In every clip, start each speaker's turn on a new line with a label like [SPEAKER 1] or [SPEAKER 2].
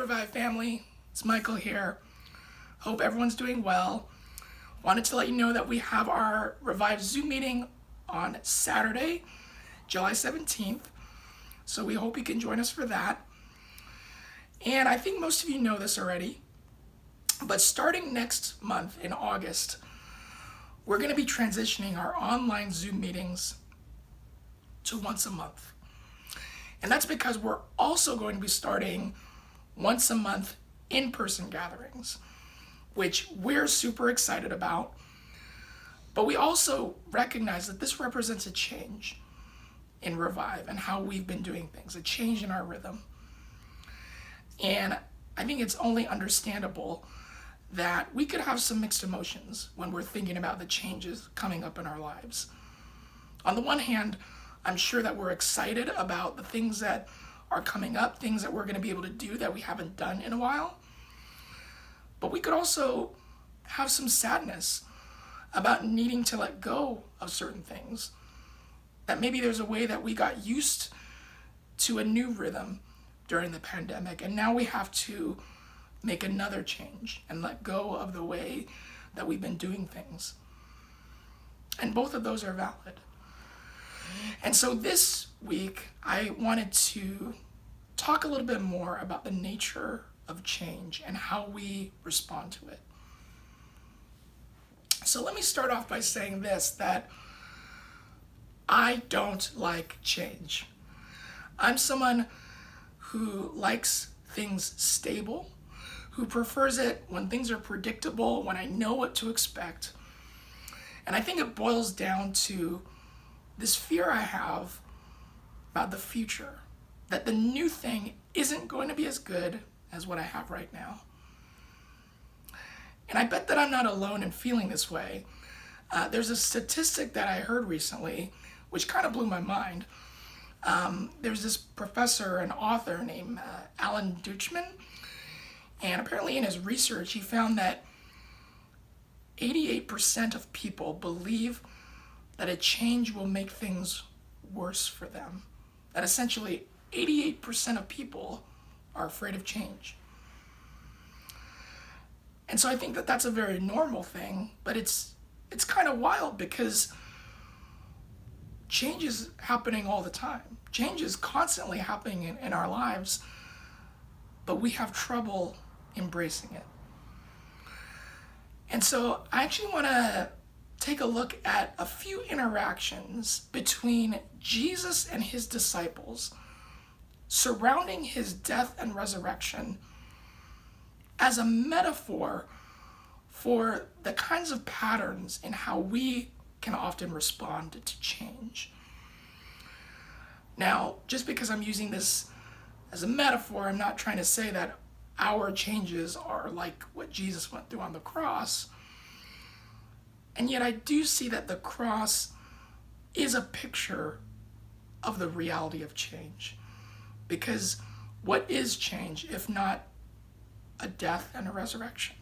[SPEAKER 1] Revive family, it's Michael here. Hope everyone's doing well. Wanted to let you know that we have our Revive Zoom meeting on Saturday, July 17th. So we hope you can join us for that. And I think most of you know this already, but starting next month in August, we're going to be transitioning our online Zoom meetings to once a month. And that's because we're also going to be starting once a month in-person gatherings, which we're super excited about. But we also recognize that this represents a change in Revive and how we've been doing things, a change in our rhythm. And I think it's only understandable that we could have some mixed emotions when we're thinking about the changes coming up in our lives. On the one hand, I'm sure that we're excited about the things that are coming up, things that we're going to be able to do that we haven't done in a while. But we could also have some sadness about needing to let go of certain things. That maybe there's a way that we got used to a new rhythm during the pandemic, and now we have to make another change and let go of the way that we've been doing things. And both of those are valid. And so this week, I wanted to talk a little bit more about the nature of change and how we respond to it. So let me start off by saying this, that I don't like change. I'm someone who likes things stable, who prefers it when things are predictable, when I know what to expect. And I think it boils down to this fear I have about the future, that the new thing isn't going to be as good as what I have right now. And I bet that I'm not alone in feeling this way. There's a statistic that I heard recently, which kind of blew my mind. There's this professor and author named Alan Deutschman, and apparently in his research, he found that 88% of people believe that a change will make things worse for them. That essentially 88% of people are afraid of change. And so I think that that's a very normal thing, but it's kind of wild because change is happening all the time. Change is constantly happening in our lives, but we have trouble embracing it. And so I actually want to take a look at a few interactions between Jesus and his disciples surrounding his death and resurrection as a metaphor for the kinds of patterns in how we can often respond to change. Now, just because I'm using this as a metaphor, I'm not trying to say that our changes are like what Jesus went through on the cross. And yet I do see that the cross is a picture of the reality of change. Because what is change if not a death and a resurrection?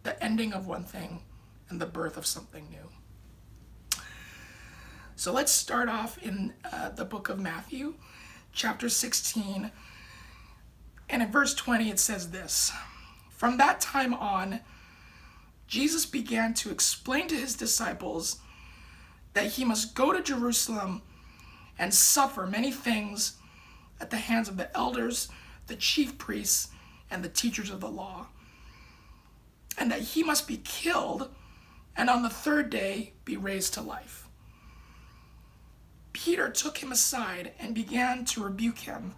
[SPEAKER 1] The ending of one thing and the birth of something new. So let's start off in the book of Matthew, chapter 16. And in verse 20 it says this: "From that time on, Jesus began to explain to his disciples that he must go to Jerusalem and suffer many things at the hands of the elders, the chief priests, and the teachers of the law, and that he must be killed and on the third day be raised to life. Peter took him aside and began to rebuke him.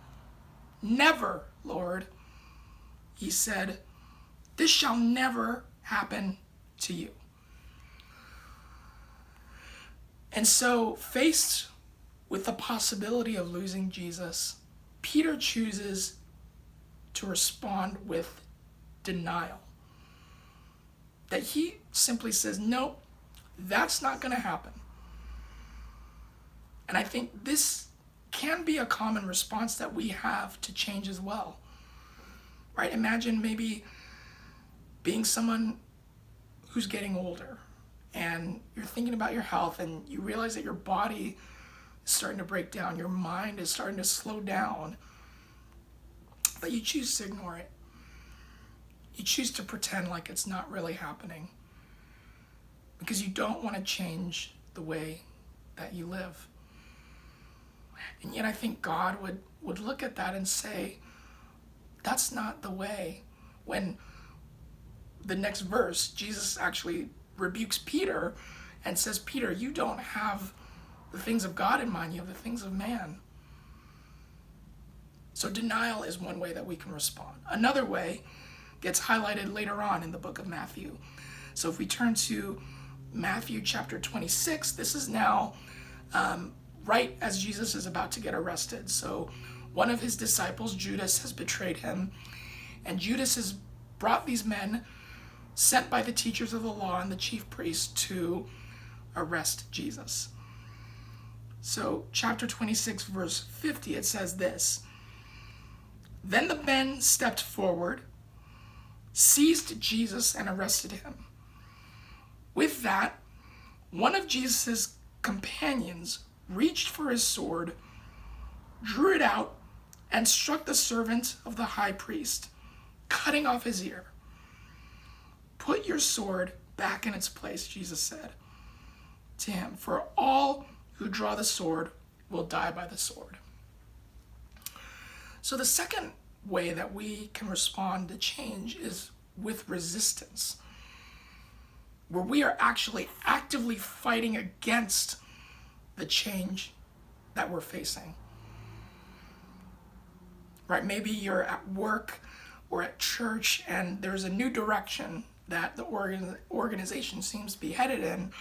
[SPEAKER 1] 'Never, Lord,' he said, 'this shall never happen to you.'" And so, faced with the possibility of losing Jesus, Peter chooses to respond with denial. That he simply says, "No, that's not going to happen." And I think this can be a common response that we have to change as well. Right? Imagine maybe being someone who's getting older and you're thinking about your health and you realize that your body is starting to break down, your mind is starting to slow down. but you choose to ignore it. You choose to pretend like it's not really happening because you don't want to change the way that you live. And yet I think God would look at that and say, that's not the way. When the next verse, Jesus actually rebukes Peter and says, Peter, you don't have the things of God in mind, you have the things of man. So denial is one way that we can respond. Another way gets highlighted later on in the book of Matthew. So if we turn to Matthew chapter 26, this is now right as Jesus is about to get arrested. So one of his disciples, Judas, has betrayed him, and Judas has brought these men sent by the teachers of the law and the chief priests to arrest Jesus. So chapter 26, verse 50, it says this: Then the men stepped forward, seized Jesus, and arrested him. With that, one of Jesus' companions reached for his sword, drew it out, and struck the servant of the high priest, cutting off his ear. Put your sword back in its place, Jesus said to him, for all who draw the sword will die by the sword. So the second way that we can respond to change is with resistance, where we are actually actively fighting against the change that we're facing. Right? Maybe you're at work or at church and there's a new direction that the organization seems to be headed in,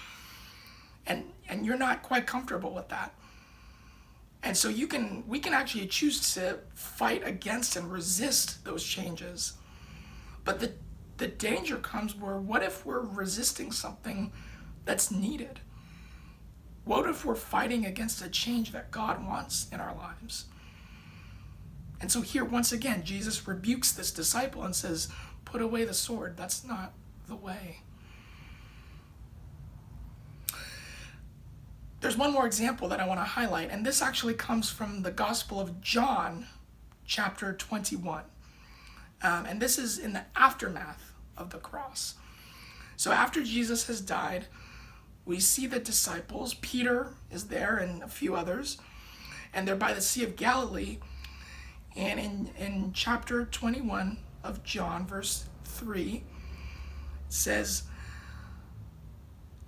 [SPEAKER 1] and you're not quite comfortable with that. And so we can actually choose to fight against and resist those changes. But the danger comes where, what if we're resisting something that's needed? What if we're fighting against a change that God wants in our lives? And so here, once again, Jesus rebukes this disciple and says, put away the sword. That's not the way. There's one more example that I want to highlight, and this actually comes from the Gospel of John, chapter 21. And this is in the aftermath of the cross. So after Jesus has died, we see the disciples. Peter is there and a few others, and they're by the Sea of Galilee. And in chapter 21 of John, verse 3, it says,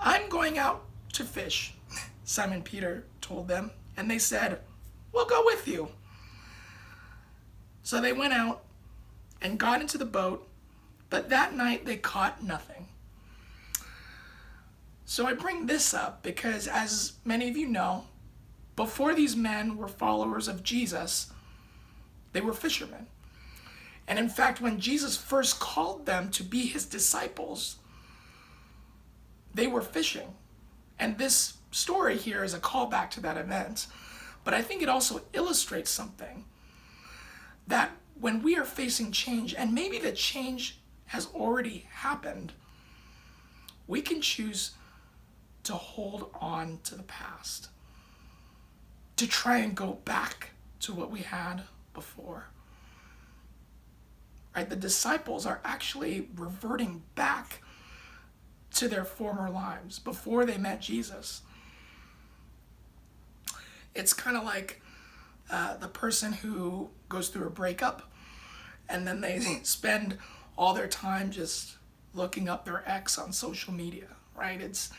[SPEAKER 1] I'm going out to fish, Simon Peter told them, and they said, we'll go with you. So they went out and got into the boat, but that night they caught nothing. So I bring this up because, as many of you know, before these men were followers of Jesus, they were fishermen. And in fact, when Jesus first called them to be his disciples, they were fishing. And this story here is a callback to that event. But I think it also illustrates something, that when we are facing change, and maybe the change has already happened, we can choose to hold on to the past, to try and go back to what we had before. Right? The disciples are actually reverting back to their former lives before they met Jesus. It's kind of like the person who goes through a breakup and then they spend all their time just looking up their ex on social media, right? It's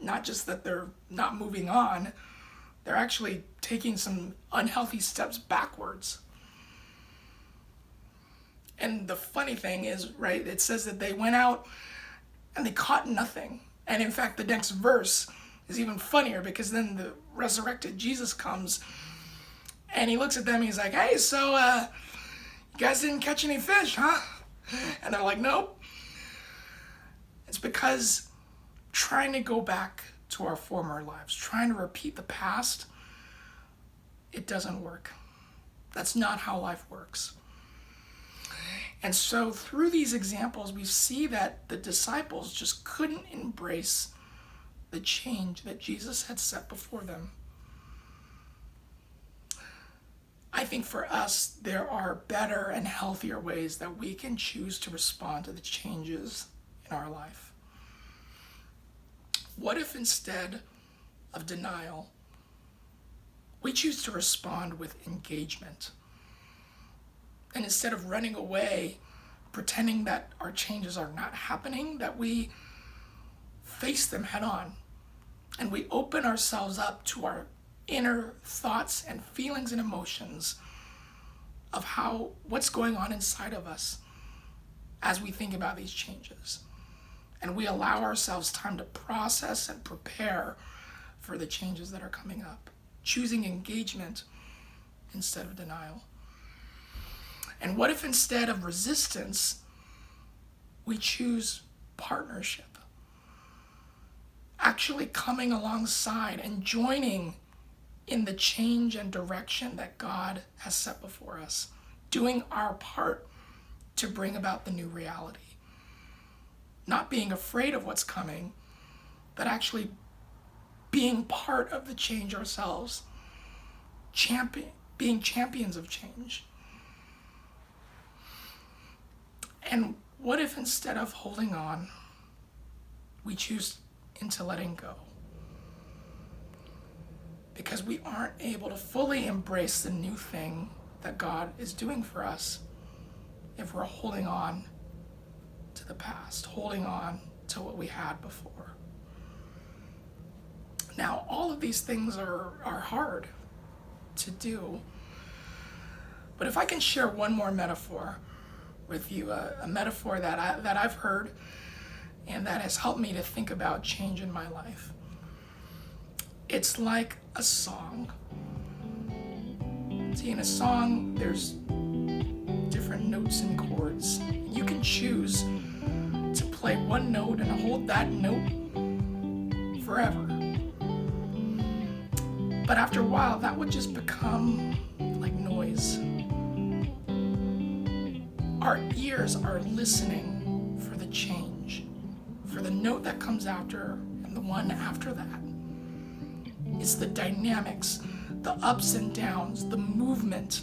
[SPEAKER 1] not just that they're not moving on, they're actually taking some unhealthy steps backwards. And the funny thing is, right, it says that they went out and they caught nothing. And in fact, the next verse is even funnier, because then the resurrected Jesus comes and he looks at them and he's like, hey, so you guys didn't catch any fish, huh? And they're like, nope. It's because trying to go back to our former lives, trying to repeat the past, it doesn't work. That's not how life works. And so through these examples, we see that the disciples just couldn't embrace the change that Jesus had set before them. I think for us, there are better and healthier ways that we can choose to respond to the changes in our life. What if instead of denial, we choose to respond with engagement? And instead of running away, pretending that our changes are not happening, that we face them head on and we open ourselves up to our inner thoughts and feelings and emotions of what's going on inside of us as we think about these changes. And we allow ourselves time to process and prepare for the changes that are coming up, choosing engagement instead of denial. And what if instead of resistance, we choose partnership? Actually coming alongside and joining in the change and direction that God has set before us, doing our part to bring about the new reality. Not being afraid of what's coming, but actually being part of the change ourselves, being champions of change. And what if instead of holding on, we choose into letting go? Because we aren't able to fully embrace the new thing that God is doing for us if we're holding on to the past, holding on to what we had before. Now, all of these things are hard to do, but if I can share one more metaphor with you, a metaphor that I've heard and that has helped me to think about change in my life. It's like a song. See, in a song, there's different notes and chords. You can choose to play one note and hold that note forever. But after a while, that would just become like noise. Our ears are listening for the change, for the note that comes after and the one after that. It's the dynamics, the ups and downs, the movement.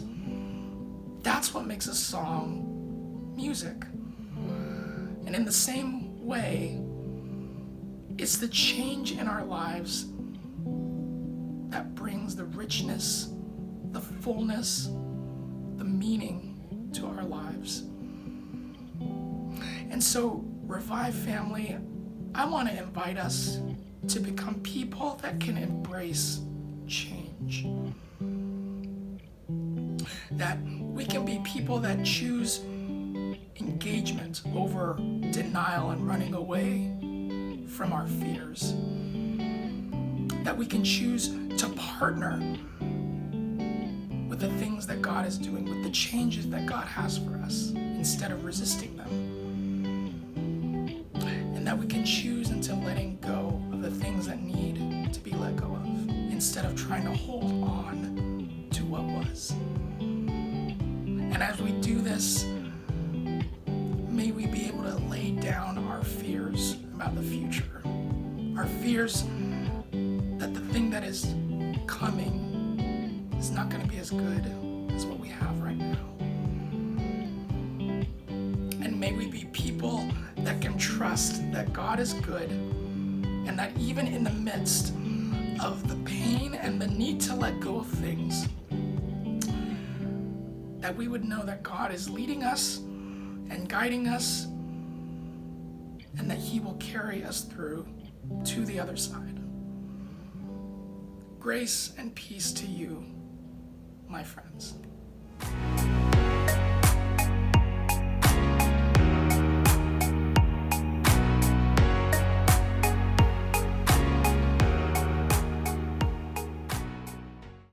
[SPEAKER 1] That's what makes a song music. And in the same way, it's the change in our lives that brings the richness, the fullness, the meaning to our lives. And so, Revive family, I want to invite us to become people that can embrace change. That we can be people that choose engagement over denial and running away from our fears. That we can choose to partner with the things that God is doing, with the changes that God has for us, instead of resisting them. And that we can choose into letting go of the things that need to be let go of, instead of trying to hold on to what was. And as we do this, may we be able to lay down our fears about the future. Our fears that the thing that is coming is not going to be as good as what we have right now. And may we be people that can trust that God is good, and that even in the midst of the pain and the need to let go of things, that we would know that God is leading us and guiding us, and that He will carry us through to the other side. Grace and peace to you, my friends.